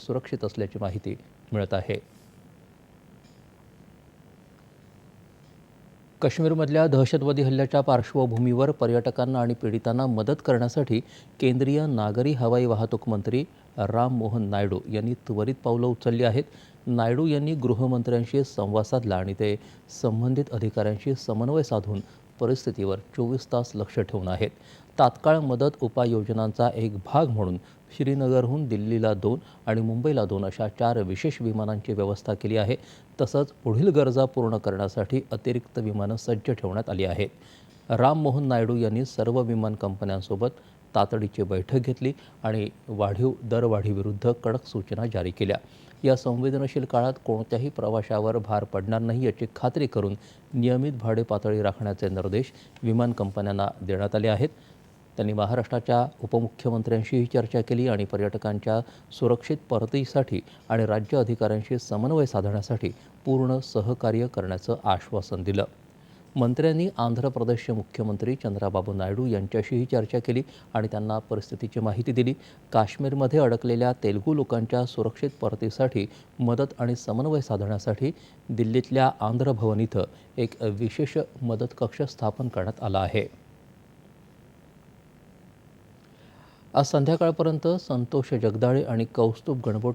सुरक्षित असल्याची माहिती मिळत आहे. काश्मीरमधल्या दहशतवादी हल्ल्याच्या पार्श्वभूमीवर पर्यटकांना आणि पीडितांना मदत करण्यासाठी केंद्रीय नागरी हवाई वाहतूक मंत्री राम मोहन नायडू यांनी त्वरित पावलं उचलली आहेत. नायडू यांनी गृहमंत्र्यांशी संवाद साधला आणि ते संबंधित अधिकाऱ्यांशी समन्वय साधून परिस्थितीवर 24 तास लक्ष ठेवून आहेत. तात्काळ मदत उपाययोजनांचा एक भाग म्हणून श्रीनगरहून दिल्लीला 2 आणि मुंबईला 2 अशा 4 विशेष विमानांची व्यवस्था केली आहे. तसंच पुढील गरजा पूर्ण करण्यासाठी अतिरिक्त विमानं सज्ज ठेवण्यात आली आहेत. राम मोहन नायडू यांनी सर्व विमान कंपन्यांसोबत तातडीची बैठक घेतली आणि वाढीव दरवाढीविरुद्ध कडक सूचना जारी केल्या. या संवेदनशील काळात कोणत्याही प्रवाशावर भार पडणार नाही याची खात्री करून नियमित भाडे पातळी राखण्याचे निर्देश विमान कंपन्यांना देण्यात आले आहेत. त्यांनी महाराष्ट्राच्या उपमुख्यमंत्र्यांशीही चर्चा केली आणि पर्यटकांच्या सुरक्षित परतीसाठी आणि राज्य अधिकाऱ्यांशी समन्वय साधण्यासाठी पूर्ण सहकार्य करण्याचं आश्वासन दिलं. मंत्र्यांनी आंध्र प्रदेशचे मुख्यमंत्री चंद्राबाबू नायडू यांच्याशीही चर्चा केली आणि त्यांना परिस्थितीची माहिती दिली. काश्मीरमध्ये अडकलेल्या तेलुगू लोकांच्या सुरक्षित परतीसाठी मदत आणि समन्वय साधण्यासाठी दिल्लीतल्या आंध्र भवन इथं एक विशेष मदत कक्ष स्थापन करण्यात आला आहे. आज संध्याकाळपर्यंत संतोष जगदाळे आणि कौस्तुभ गणबोट